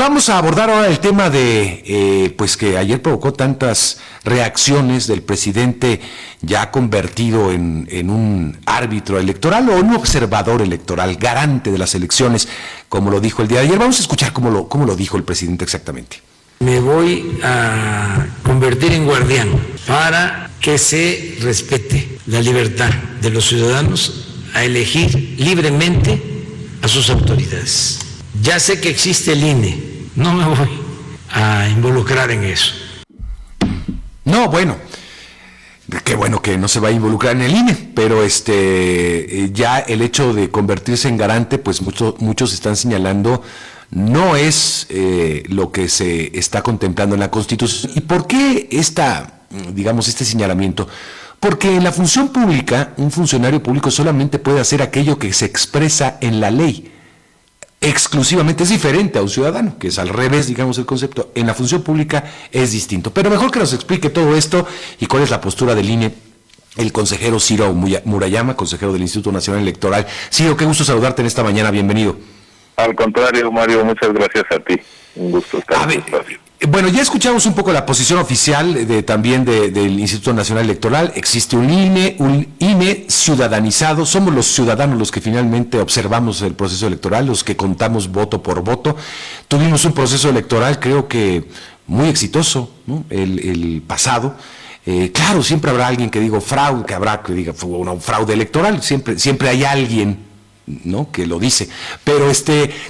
vamos a abordar ahora el tema de, pues que ayer provocó tantas reacciones del presidente ya convertido en un árbitro electoral o un observador electoral, garante de las elecciones, como lo dijo el día de ayer. Vamos a escuchar cómo lo dijo el presidente exactamente. Me voy a convertir en guardián para que se respete la libertad de los ciudadanos a elegir libremente a sus autoridades. Ya sé que existe el INE, no me voy a involucrar en eso. No, bueno, qué bueno que no se va a involucrar en el INE, pero ya el hecho de convertirse en garante, pues muchos están señalando, no es lo que se está contemplando en la Constitución. ¿Y por qué este señalamiento? Porque en la función pública, un funcionario público solamente puede hacer aquello que se expresa en la ley. Exclusivamente es diferente a un ciudadano, que es al revés, digamos, el concepto. En la función pública es distinto. Pero mejor que nos explique todo esto y cuál es la postura del INE, el consejero Ciro Murayama, consejero del Instituto Nacional Electoral. Ciro, qué gusto saludarte en esta mañana, bienvenido. Al contrario, Mario, muchas gracias a ti. Un gusto estar en tu espacio. Bueno, ya escuchamos un poco la posición oficial también del Instituto Nacional Electoral. Existe un INE ciudadanizado. Somos los ciudadanos los que finalmente observamos el proceso electoral, los que contamos voto por voto. Tuvimos un proceso electoral, creo que muy exitoso, ¿no? El pasado. Claro, siempre habrá alguien que diga fraude, que diga fue un fraude electoral. Siempre hay alguien, ¿no?, que lo dice. Pero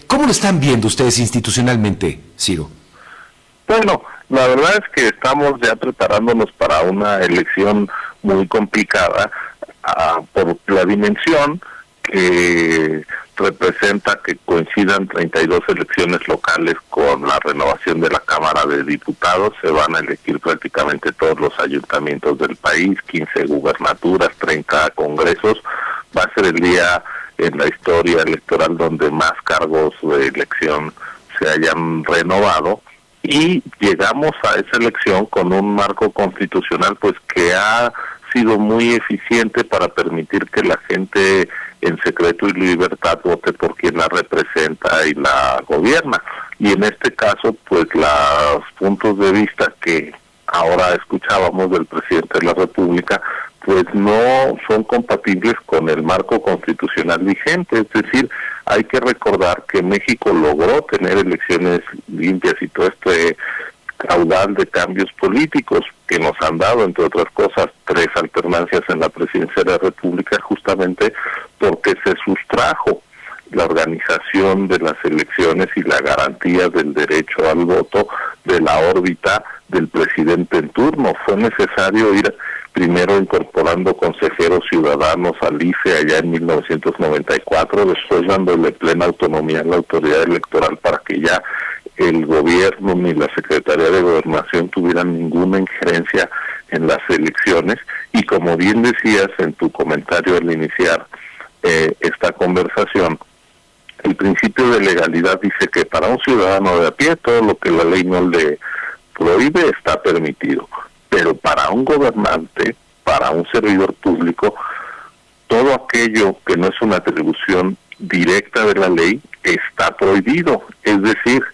¿cómo lo están viendo ustedes institucionalmente, Ciro? Bueno, la verdad es que estamos ya preparándonos para una elección muy complicada por la dimensión que representa que coincidan 32 elecciones locales con la renovación de la Cámara de Diputados. Se van a elegir prácticamente todos los ayuntamientos del país, 15 gubernaturas, 30 congresos. Va a ser el día en la historia electoral donde más cargos de elección se hayan renovado. Y llegamos a esa elección con un marco constitucional pues que ha sido muy eficiente para permitir que la gente en secreto y libertad vote por quien la representa y la gobierna. Y en este caso, pues los puntos de vista que ahora escuchábamos del presidente de la República, pues no son compatibles con el marco constitucional vigente. Es decir, hay que recordar que México logró tener elecciones limpias y todo este caudal de cambios políticos que nos han dado, entre otras cosas, 3 alternancias en la presidencia de la República, justamente porque se sustrajo la organización de las elecciones y la garantía del derecho al voto de la órbita del presidente en turno. Fue necesario ir primero incorporando consejeros ciudadanos al IFE allá en 1994, después dándole plena autonomía a la autoridad electoral para que ya el gobierno ni la Secretaría de Gobernación tuvieran ninguna injerencia en las elecciones. Y como bien decías en tu comentario al iniciar esta conversación, el principio de legalidad dice que para un ciudadano de a pie todo lo que la ley no le prohíbe está permitido, pero para un gobernante, para un servidor público, todo aquello que no es una atribución directa de la ley está prohibido. Es decir,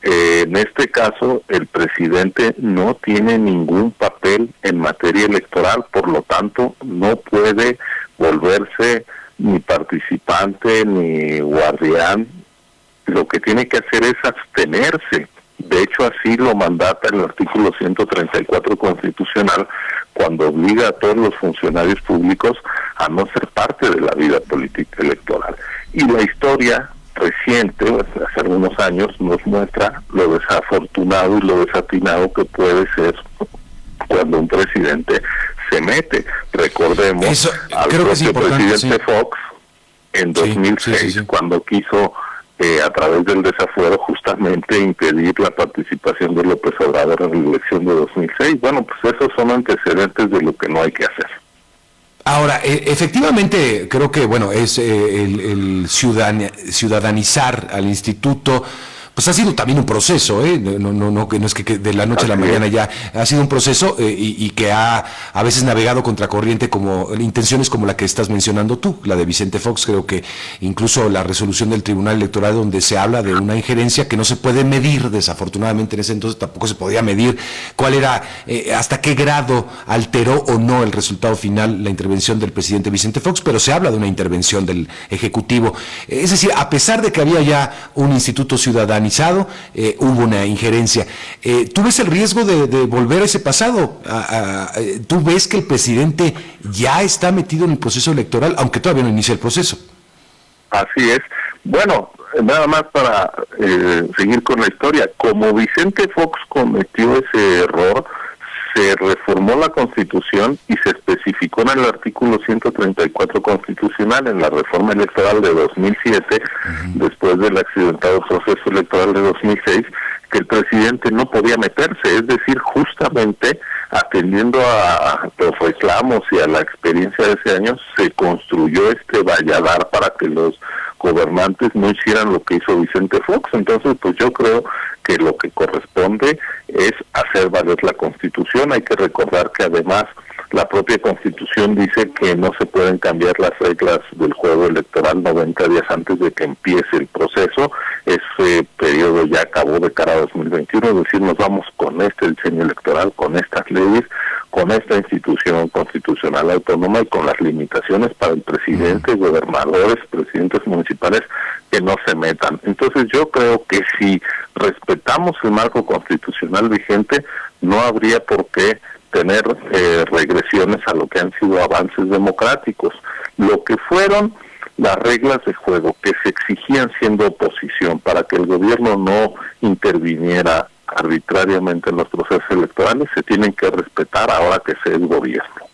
en este caso el presidente no tiene ningún papel en materia electoral, por lo tanto no puede volverse ni participante ni guardián. Lo que tiene que hacer es abstenerse. De hecho, así lo mandata el artículo 134 constitucional, cuando obliga a todos los funcionarios públicos a no ser parte de la vida política electoral. Y la historia reciente, hace algunos años, nos muestra lo desafortunado y lo desatinado que puede ser cuando un presidente se mete. Recordemos al propio presidente Fox en 2006, cuando quiso a través del desafuero justamente impedir la participación de López Obrador en la elección de 2006. Bueno, pues esos son antecedentes de lo que no hay que hacer. Ahora, efectivamente, creo que, bueno, es el ciudadanizar al instituto, Pues ha sido también un proceso, que no es que de la noche a la mañana ya, ha sido un proceso y que ha a veces navegado contracorriente, como intenciones como la que estás mencionando tú, la de Vicente Fox. Creo que incluso la resolución del Tribunal Electoral, donde se habla de una injerencia que no se puede medir, desafortunadamente en ese entonces tampoco se podía medir cuál era, hasta qué grado alteró o no el resultado final la intervención del presidente Vicente Fox, pero se habla de una intervención del Ejecutivo. Es decir, a pesar de que había ya un instituto ciudadanizado, hubo una injerencia. ¿Tú ves el riesgo de volver a ese pasado? ¿Tú ves que el presidente ya está metido en el proceso electoral, aunque todavía no inicia el proceso? Así es. Bueno, nada más para seguir con la historia. Como Vicente Fox cometió ese error, se reformó la Constitución y se especificó en el artículo 134 constitucional, en la reforma electoral de 2007, después del accidentado proceso electoral de 2006, que el presidente no podía meterse, es decir, justamente atendiendo a los reclamos y a la experiencia de ese año, se construyó este valladar para que los gobernantes no hicieran lo que hizo Vicente Fox. Entonces, pues yo creo que lo que corresponde es hacer valer la Constitución. Hay que recordar que además la propia Constitución dice que no se pueden cambiar las reglas del juego electoral 90 días antes de que empiece el proceso. Ese periodo ya acabó de cara a 2021, es decir, nos vamos con este diseño electoral, con estas leyes, con esta institución constitucional autónoma y con las limitaciones para el presidente, gobernadores, presidentes municipales que no se metan. Entonces yo creo que si respetamos el marco constitucional vigente, no habría por qué tener regresiones a lo que han sido avances democráticos. Lo que fueron las reglas de juego que se exigían siendo oposición para que el gobierno no interviniera arbitrariamente en los procesos electorales se tienen que respetar ahora que se es gobierno.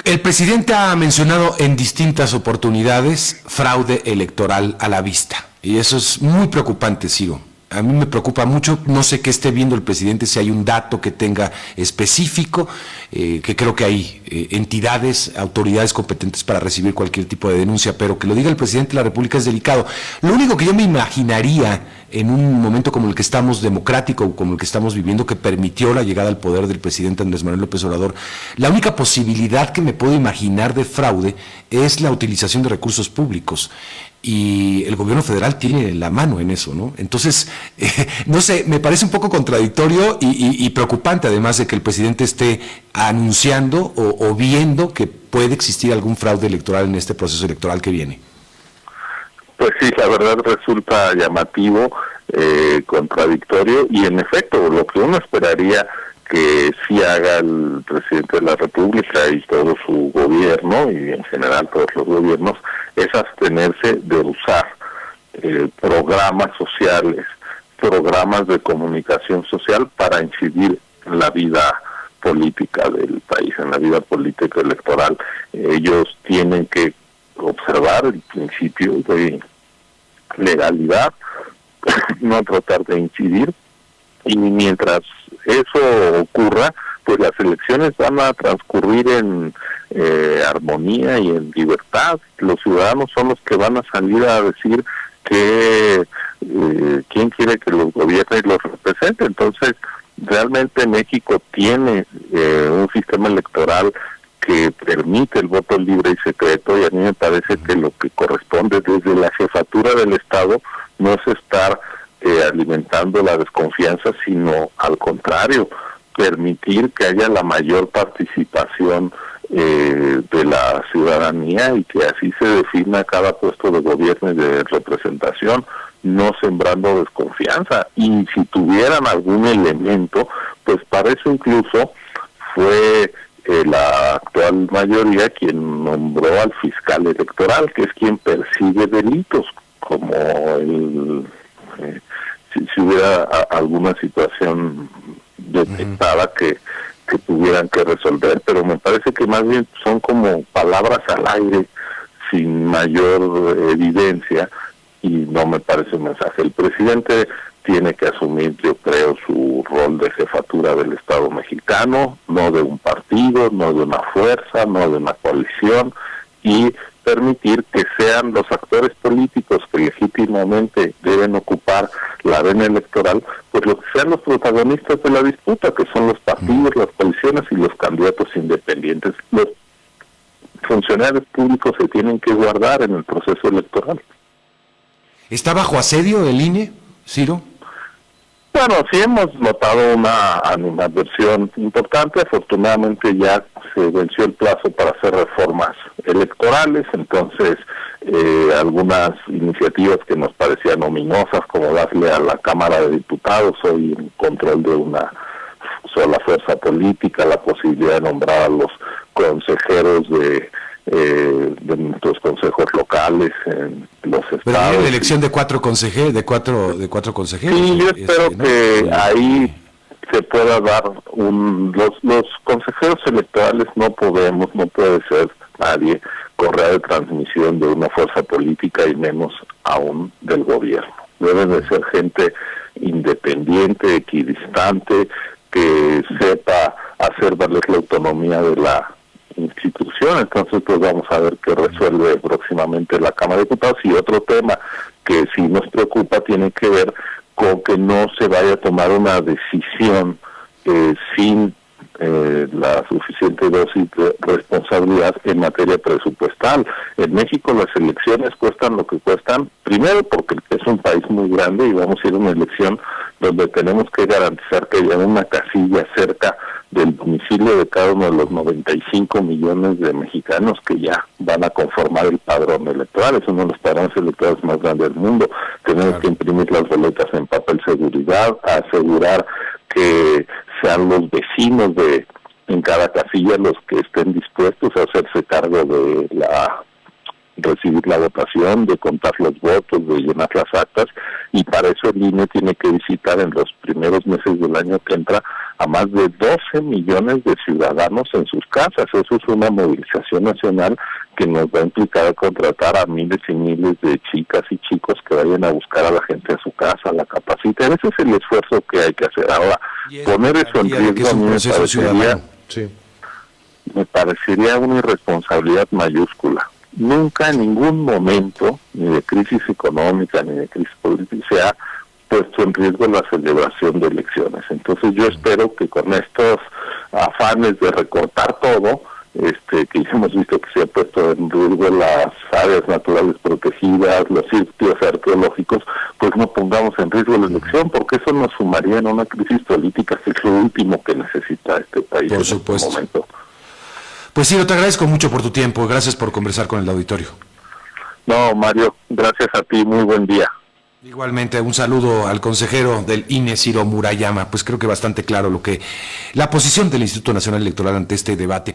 El presidente ha mencionado en distintas oportunidades fraude electoral a la vista, y eso es muy preocupante, Ciro. A mí me preocupa mucho, no sé qué esté viendo el presidente, si hay un dato que tenga específico, que creo que hay entidades, autoridades competentes para recibir cualquier tipo de denuncia, pero que lo diga el presidente de la República es delicado. Lo único que yo me imaginaría en un momento como el que estamos, democrático, como el que estamos viviendo, que permitió la llegada al poder del presidente Andrés Manuel López Obrador, la única posibilidad que me puedo imaginar de fraude es la utilización de recursos públicos. Y el gobierno federal tiene la mano en eso, ¿no? Entonces, no sé, me parece un poco contradictorio y preocupante, además de que el presidente esté anunciando o viendo que puede existir algún fraude electoral en este proceso electoral que viene. Pues sí, la verdad resulta llamativo, contradictorio, y en efecto, lo que uno esperaría que sí haga el presidente de la República y todo su gobierno, y en general todos los gobiernos, es abstenerse de usar programas sociales, programas de comunicación social para incidir en la vida política del país, en la vida política electoral. Ellos tienen que observar el principio de legalidad, no tratar de incidir, y mientras eso ocurra, pues las elecciones van a transcurrir en armonía y en libertad. Los ciudadanos son los que van a salir a decir que quién quiere que los gobierne y los represente. Entonces, realmente México tiene un sistema electoral que permite el voto libre y secreto, y a mí me parece que lo que corresponde desde la jefatura del Estado no es estar alimentando la desconfianza, sino al contrario, permitir que haya la mayor participación de la ciudadanía y que así se defina cada puesto de gobierno y de representación, no sembrando desconfianza. Y si tuvieran algún elemento, pues para eso incluso fue la actual mayoría quien nombró al fiscal electoral, que es quien persigue delitos, como si hubiera alguna situación detectada que tuvieran que resolver, pero me parece que más bien son como palabras al aire sin mayor evidencia, y no me parece un mensaje. El presidente tiene que asumir, yo creo, su rol de jefatura del Estado mexicano, no de un partido, no de una fuerza, no de una coalición, y permitir que sean los actores políticos que legítimamente deben ocupar la arena electoral, pues los que sean los protagonistas de la disputa, que son los partidos, las coaliciones y los candidatos independientes. Los funcionarios públicos se tienen que guardar en el proceso electoral. ¿Está bajo asedio el INE, Ciro? Bueno, sí hemos notado una animadversión importante. Afortunadamente ya se venció el plazo para hacer reformas electorales, entonces algunas iniciativas que nos parecían ominosas, como darle a la Cámara de Diputados hoy en control de una sola fuerza política, la posibilidad de nombrar a los consejeros de nuestros consejos locales en los estados. Pero hay una elección de 4 consejeros, de cuatro consejeros. Sí, yo espero ¿no? que ahí se pueda dar los consejeros electorales no puede ser nadie correa de transmisión de una fuerza política y menos aún del gobierno. Deben de ser gente independiente, equidistante, que sepa hacer valer la autonomía de la institución. Entonces pues vamos a ver qué resuelve próximamente la Cámara de Diputados. Y otro tema que sí nos preocupa tiene que ver con que no se vaya a tomar una decisión sin la suficiente dosis de responsabilidad en materia presupuestal. En México las elecciones cuestan lo que cuestan, primero porque es un país muy grande y vamos a ir a una elección donde tenemos que garantizar que haya una casilla cerca del domicilio de cada uno de los 95 millones de mexicanos que ya van a conformar el padrón electoral. Es uno de los padrones electorales más grandes del mundo. Tenemos que imprimir las boletas en papel seguridad, asegurar que sean los vecinos en cada casilla los que estén dispuestos a hacerse cargo de recibir la votación, de contar los votos, de llenar las actas, y para eso el INE tiene que visitar en los primeros meses del año que entra a más de 12 millones de ciudadanos en sus casas. Eso es una movilización nacional que nos va a implicar contratar a miles y miles de chicas y chicos que vayan a buscar a la gente a su casa, la capacitar. Ese es el esfuerzo que hay que hacer ahora. Poner eso en riesgo a mí me parecería una irresponsabilidad mayúscula. Nunca en ningún momento, ni de crisis económica, ni de crisis política, se ha puesto en riesgo la celebración de elecciones. Entonces yo espero que con estos afanes de recortar todo, que ya hemos visto que se ha puesto en riesgo las áreas naturales protegidas, los sitios arqueológicos, pues no pongamos en riesgo la elección, porque eso nos sumaría en una crisis política que es lo último que necesita este país en este momento. Pues Ciro, te agradezco mucho por tu tiempo, gracias por conversar con el auditorio. No, Mario, gracias a ti, muy buen día. Igualmente, un saludo al consejero del INE, Ciro Murayama. Pues creo que bastante claro la posición del Instituto Nacional Electoral ante este debate.